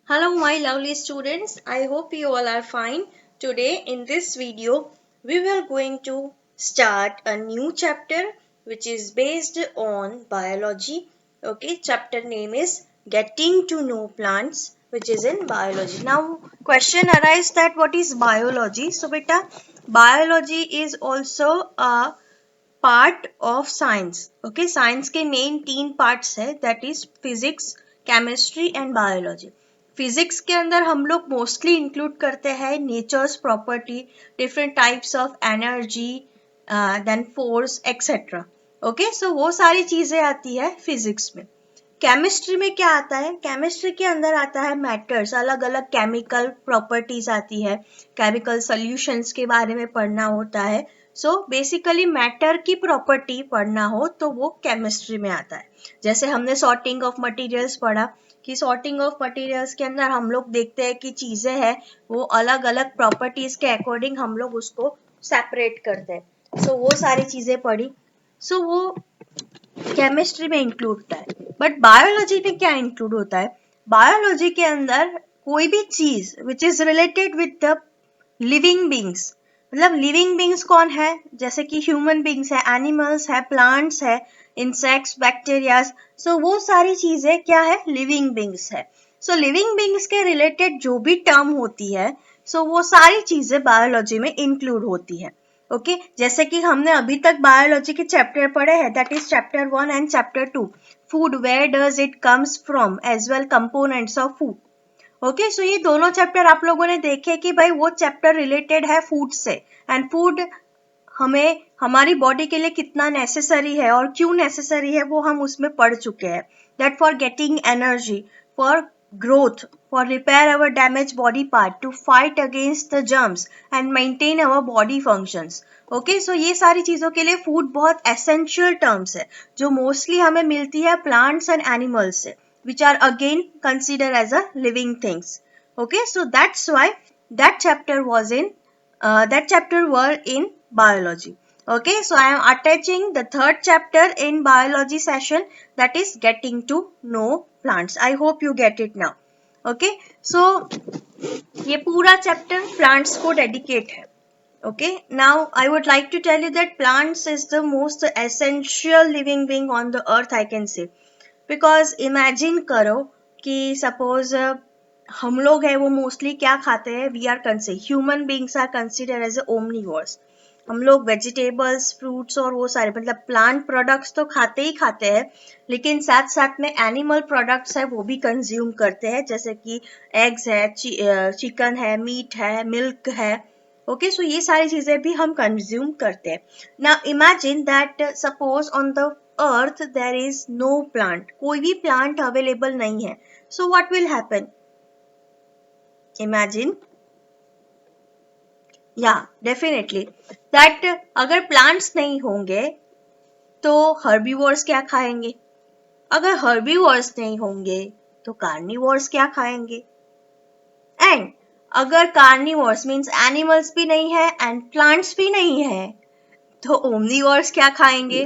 Hello my lovely students, I hope you all are fine. Today in this video, we will going to start a new chapter which is based on biology. Okay, chapter name is Getting to Know Plants which is in biology. Now question arises that what is biology? So beta, biology is also a part of science okay science के main 3 parts है that is physics chemistry and biology physics के अंदर हम लोग mostly include करते हैं nature's property different types of energy then force etcetera okay so वो सारी चीजें आती है फिजिक्स में केमिस्ट्री में क्या आता है केमिस्ट्री के अंदर आता है मैटर्स अलग अलग केमिकल प्रॉपर्टीज आती है केमिकल सॉल्यूशंस के बारे में पढ़ना होता है सो बेसिकली मैटर की प्रॉपर्टी पढ़ना हो तो वो केमिस्ट्री में आता है जैसे हमने सॉर्टिंग ऑफ मटेरियल्स पढ़ा कि सॉर्टिंग ऑफ मटेरियल्स के अंदर हम लोग देखते हैं कि चीजें हैं वो अलग अलग प्रॉपर्टीज के अकॉर्डिंग हम लोग उसको सेपरेट करते हैं सो वो सारी चीजें पढ़ी सो वो केमिस्ट्री में इंक्लूड होता है बट बायोलॉजी में क्या इंक्लूड होता है बायोलॉजी के अंदर कोई भी चीज which is related with the living beings मतलब लिविंग बींग्स कौन है जैसे कि ह्यूमन बींग्स है एनिमल्स है प्लांट्स है इंसेक्ट्स बैक्टीरियाज सो वो सारी चीजें क्या है लिविंग बींग्स है सो लिविंग बींग्स के रिलेटेड जो भी टर्म होती है सो वो सारी चीजें बायोलॉजी में इंक्लूड होती है ओके जैसे कि हमने अभी तक बायोलॉजी के चैप्टर पढ़े हैं that is chapter 1 and chapter 2 food where does it comes from as well components of food okay so ये दोनों चैप्टर आप लोगों ने देखे कि भाई वो चैप्टर रिलेटेड है फूड से एंड फूड हमें हमारी बॉडी के लिए कितना नेसेसरी है और क्यों नेसेसरी है वो हम उसमें पढ़ चुके हैं that for getting energy for growth for repair our damaged body part to fight against the germs and maintain our body functions okay so ये सारी चीजों के लिए फूड बहुत एसेंशियल टर्म्स है जो मोस्टली हमें मिलती है प्लांट्स एंड एनिमल्स से which are again considered as a living things okay so that's why that chapter was in that chapter were in biology okay so I am attaching the third chapter in biology session that is getting to know plants I hope you get it now okay so ये पूरा chapter plants को dedicate है okay now I would like to tell you that plants is the most essential living being on the earth I can say because imagine करो कि suppose हम लोग है वो मोस्टली क्या खाते हैं we are human beings are consider as omnivores हम लोग वेजिटेबल्स फ्रूट्स और वो सारे मतलब प्लांट प्रोडक्ट्स तो खाते ही खाते हैं लेकिन साथ साथ में एनिमल प्रोडक्ट्स है वो भी कंज्यूम करते हैं जैसे कि एग्स है चिकन है मीट है मिल्क है ओके सो ये सारी चीजें भी हम कंज्यूम करते हैं now imagine that suppose on the earth there is no plant कोई भी प्लांट अवेलेबल नहीं है so what will happen imagine या डेफिनेटली दैट अगर प्लांट्स नहीं होंगे तो हर्बीवोर्स क्या खाएंगे अगर हर्बीवोर्स नहीं होंगे तो कार्निवोर्स क्या खाएंगे एंड अगर कार्निवोर्स मीन्स एनिमल्स भी नहीं है एंड प्लांट्स भी नहीं है तो ओमनीवोर्स क्या खाएंगे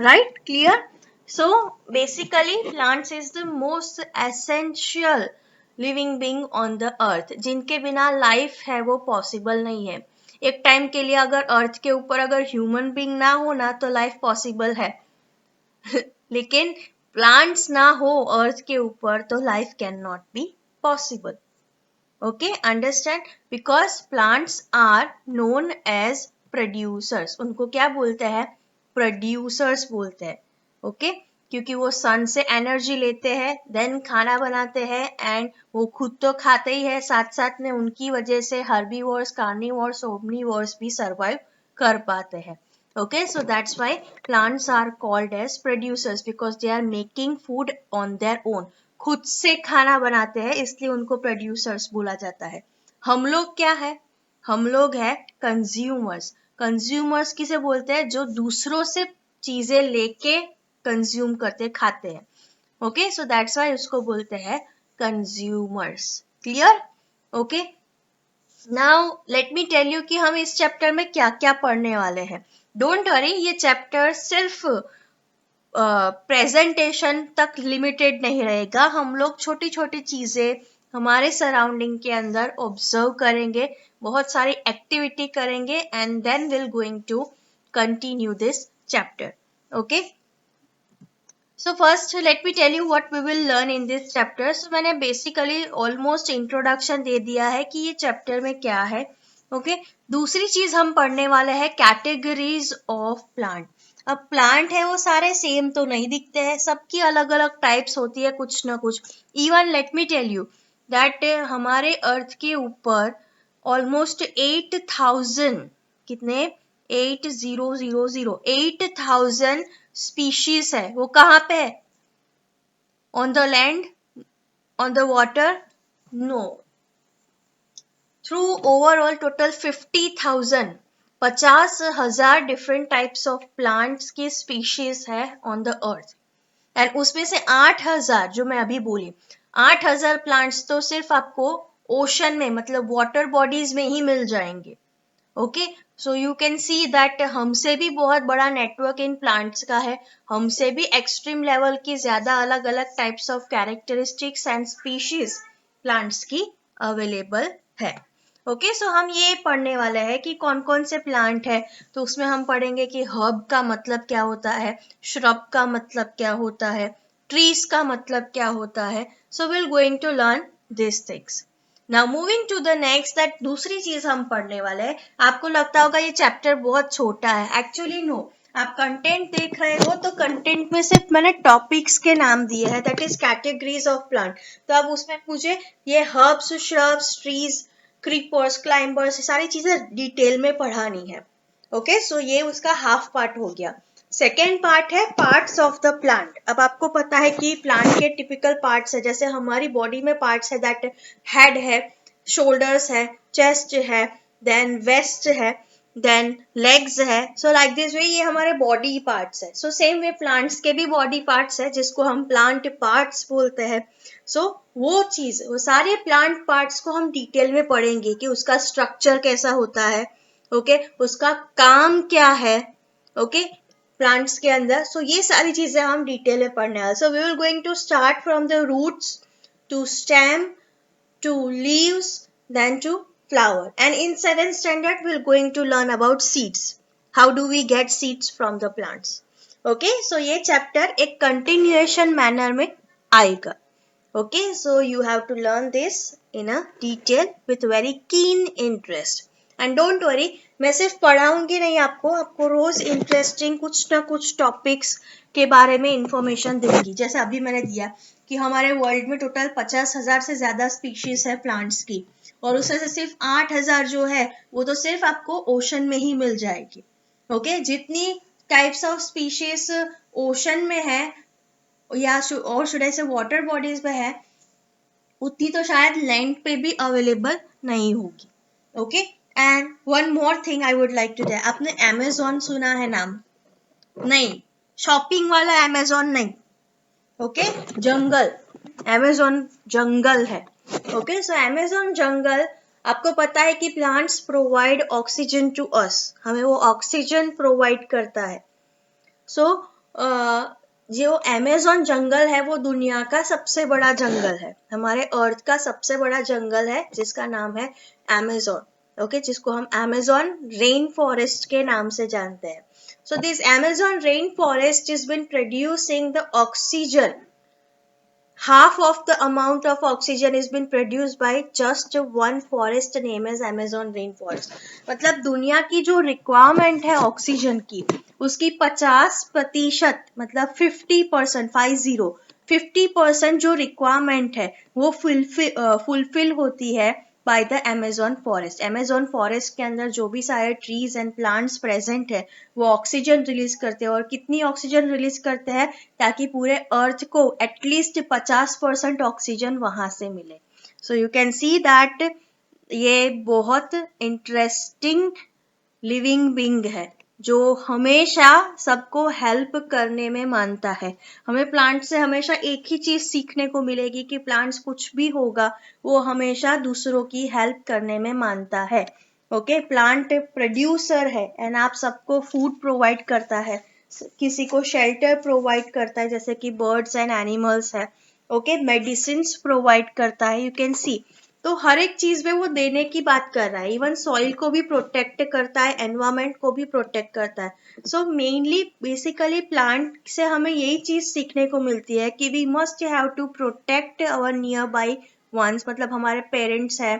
right clear so basically plants is the most essential living being on the अर्थ जिनके बिना लाइफ है वो पॉसिबल नहीं है एक टाइम के लिए अगर अर्थ के ऊपर अगर ह्यूमन बीइंग ना हो ना तो लाइफ पॉसिबल है लेकिन प्लांट्स ना हो अर्थ के ऊपर तो life can not be possible okay understand because plants are known as producers उनको क्या बोलते हैं प्रोड्यूसर्स बोलते हैं ओके क्योंकि वो सन से एनर्जी लेते हैं देन खाना बनाते हैं एंड वो खुद तो खाते ही है साथ साथ में उनकी वजह से हर्बीवोर्स कार्निवोर्स ओमनीवोर्स भी सर्वाइव कर पाते हैं okay so that's why plants are called as producers because they are making food on their own खुद से खाना बनाते हैं इसलिए उनको प्रोड्यूसर्स बोला जाता है हम लोग क्या है हम लोग है कंज्यूमर्स कंज्यूमर्स किसे बोलते हैं जो दूसरों से चीजें लेके कंज्यूम करते खाते हैं ओके सो दैट्स वाई उसको बोलते हैं consumers clear okay now let me tell you कि हम इस चैप्टर में क्या क्या पढ़ने वाले हैं डोंट वरी ये चैप्टर सिर्फ प्रेजेंटेशन तक लिमिटेड नहीं रहेगा हम लोग छोटी छोटी चीजें हमारे सराउंडिंग के अंदर ऑब्जर्व करेंगे, बहुत सारी एक्टिविटी करेंगे and then will going to continue this chapter. Okay, so first let me tell you what we will learn in this chapter. So मैंने basically almost introduction दे दिया है कि ये chapter में क्या है. ओके, दूसरी चीज हम पढ़ने वाले हैं कैटेगरीज ऑफ प्लांट. अब प्लांट है वो सारे सेम तो नहीं दिखते हैं, सबकी अलग अलग टाइप्स होती है कुछ ना कुछ. Even let me tell you that हमारे अर्थ के ऊपर ऑलमोस्ट 8,000 कितने 8,000 स्पीशीज है. वो कहाँ पे है? On the land, on the water? No. Through overall total 50,000 different types of plants की स्पीशीज है ऑन द अर्थ. एंड उसमें से 8,000 जो मैं अभी बोली, 8,000 प्लांट्स तो सिर्फ आपको ओशन में मतलब वाटर बॉडीज में ही मिल जाएंगे. Okay, so you can see that हमसे भी बहुत बड़ा नेटवर्क इन प्लांट्स का है, हमसे भी एक्सट्रीम लेवल की ज्यादा अलग अलग types of characteristics and species plants की अवेलेबल है. ओके, सो हम ये पढ़ने वाले हैं कि कौन कौन से प्लांट है. तो उसमें हम पढ़ेंगे कि हर्ब का मतलब क्या होता है, श्रब का मतलब क्या होता है, ट्रीज का मतलब क्या होता है. So will going to learn this things. Now moving to the next, that दूसरी चीज हम पढ़ने वाले हैं. आपको लगता होगा ये चैप्टर बहुत छोटा है. एक्चुअली नो, आप कंटेंट देख रहे हो तो कंटेंट में सिर्फ मैंने टॉपिक्स के नाम दिए हैं, that is categories of plant. तो अब उसमें मुझे ये herbs, shrubs, trees, creepers, climbers, सारी चीजें डिटेल में पढ़ानी है. ओके, सो ये उसका हाफ पार्ट हो गया. सेकेंड पार्ट है पार्ट्स ऑफ द प्लांट. अब आपको पता है कि प्लांट के टिपिकल पार्ट्स है, जैसे हमारी बॉडी में पार्ट्स है, दैट हेड है, शोल्डर्स है, चेस्ट है, देन वेस्ट है, देन लेग्स है. सो लाइक दिस वे ये हमारे बॉडी पार्ट्स है. सो सेम वे प्लांट्स के भी बॉडी पार्ट्स है जिसको हम प्लांट पार्ट्स बोलते हैं. सो वो चीज, वो सारे प्लांट पार्ट्स को हम डिटेल में पढ़ेंगे कि उसका स्ट्रक्चर कैसा होता है. ओके, उसका काम क्या है. ओके, प्लांट्स के अंदर. सो ये सारी चीजें हम डिटेल में पढ़ने वाले. So we will going to start from the roots to stem to leaves, then to flower. And in 7th standard, we're going to learn about seeds. How do we get seeds from the plants? Okay, so ये chapter एक continuation manner में आएगा. Okay, so you have to learn this in a detail with very keen interest. And don't worry, मैं सिर्फ पढ़ाऊंगी नहीं आपको, आपको रोज interesting कुछ ना कुछ टॉपिक्स के बारे में इंफॉर्मेशन दूंगी. जैसे अभी मैंने दिया कि हमारे वर्ल्ड में टोटल 50,000 से ज्यादा स्पीशीज है प्लांट्स की, और उसमें से सिर्फ 8,000 जो है वो तो सिर्फ आपको ओशन में ही मिल जाएगी. ओके, जितनी टाइप्स ऑफ स्पीशीज ओशन में है या और शुड आई से वाटर बॉडीज में है, उतनी तो शायद लैंड पे भी अवेलेबल नहीं होगी. Okay, and one more thing I would like to tell. आपने अमेजोन सुना है नाम? नहीं, शॉपिंग वाला अमेजोन नहीं. ओके, जंगल, अमेजोन जंगल है. ओके, सो अमेजोन जंगल, आपको पता है कि plants provide oxygen to us, हमें वो ऑक्सीजन प्रोवाइड करता है. सो जो अमेजोन जंगल है वो दुनिया का सबसे बड़ा जंगल है, हमारे अर्थ का सबसे बड़ा जंगल है जिसका नाम है अमेजोन. ओके, जिसको हम अमेजोन रेन फॉरेस्ट के नाम से जानते हैं. So this Amazon rainforest has been producing the oxygen. Half of the amount of oxygen has been produced by just one forest named as Amazon rainforest. मतलब दुनिया की जो रिक्वायरमेंट है ऑक्सीजन की, उसकी 50% मतलब 50%, 50% जो रिक्वायरमेंट है वो फुलफिल होती है by the Amazon forest. Amazon forest के अंदर जो भी सारे ट्रीज एंड प्लांट्स प्रेजेंट है वो ऑक्सीजन रिलीज करते हैं. और कितनी ऑक्सीजन रिलीज करते हैं? ताकि पूरे अर्थ को एटलीस्ट 50% ऑक्सीजन वहां से मिले. So you can see that ये बहुत इंटरेस्टिंग लिविंग बीइंग है जो हमेशा सबको हेल्प करने में मानता है. हमें प्लांट से हमेशा एक ही चीज सीखने को मिलेगी कि प्लांट्स कुछ भी होगा वो हमेशा दूसरों की हेल्प करने में मानता है. ओके, प्लांट प्रोड्यूसर है एंड आप सबको फूड प्रोवाइड करता है, किसी को शेल्टर प्रोवाइड करता है जैसे कि बर्ड्स एंड एनिमल्स है. ओके, मेडिसिन्स प्रोवाइड करता है, यू कैन सी। तो हर एक चीज में वो देने की बात कर रहा है, इवन सॉइल को भी प्रोटेक्ट करता है, एनवायरमेंट को भी प्रोटेक्ट करता है। सो मेनली बेसिकली प्लांट से हमें यही चीज सीखने को मिलती है कि we must have to protect our nearby ones, मतलब हमारे पेरेंट्स है,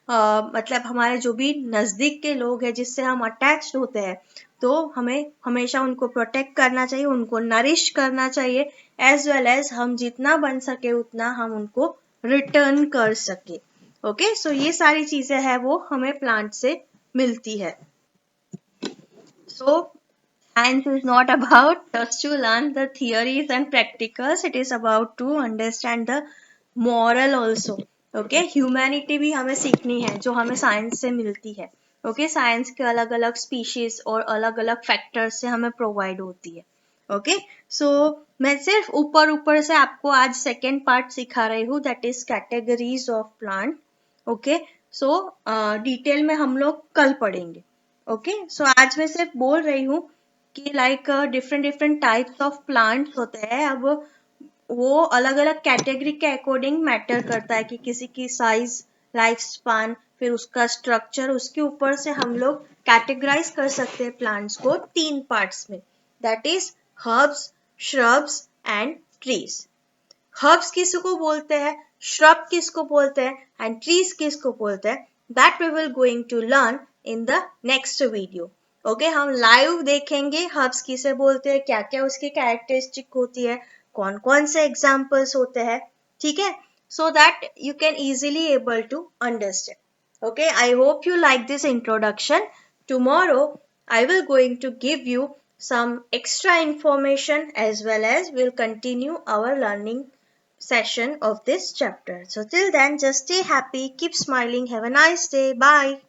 मतलब हमारे जो भी नजदीक के लोग हैं जिससे हम अटैच्ड होते हैं, तो हमें हमेशा उनको प्रोटेक्ट करना चाहिए, उनको नरिश करना चाहिए, एज वेल एज हम जितना बन सके उतना हम उनको रिटर्न कर सके। ओके, सो ये सारी चीजें हैं वो हमें प्लांट से मिलती है। सो science is not about just to learn the theories and practicals, it is about to understand the moral also. Okay, humanity भी हमें सीखनी है जो हमें साइंस से मिलती है। ओके, साइंस के अलग अलग स्पीशीज और अलग अलग फैक्टर्स से हमें प्रोवाइड होती है। ओके, सो मैं सिर्फ ऊपर ऊपर से आपको आज सेकेंड पार्ट सिखा रही हूँ, that is categories of plant. Okay, so detail में हम लोग कल पढ़ेंगे। ओके, सो आज मैं सिर्फ बोल रही हूँ कि like different different types of plants होते हैं। अब वो अलग अलग कैटेगरी के अकॉर्डिंग मैटर करता है कि किसी की साइज, लाइफ स्पान, फिर उसका स्ट्रक्चर, उसके ऊपर से हम लोग कैटेगराइज कर सकते हैं प्लांट्स को 3 पार्ट्स में, that is herbs, shrubs and trees. Herbs किसको बोलते हैं, श्रब किसको बोलते हैं, एंड ट्रीज किसको बोलते हैं, that we will going to learn in the next video. Okay, हम लाइव देखेंगे हर्ब्स किसे बोलते हैं, क्या क्या उसकी कैरेक्टरिस्टिक होती है, कौन कौन से एग्जाम्पल्स होते हैं, ठीक है, so that you can easily able to understand. Okay, I hope you like this introduction. Tomorrow I will going to give you some extra information as well as we'll continue our learning session of this chapter. So till then, just stay happy, keep smiling, have a nice day, bye.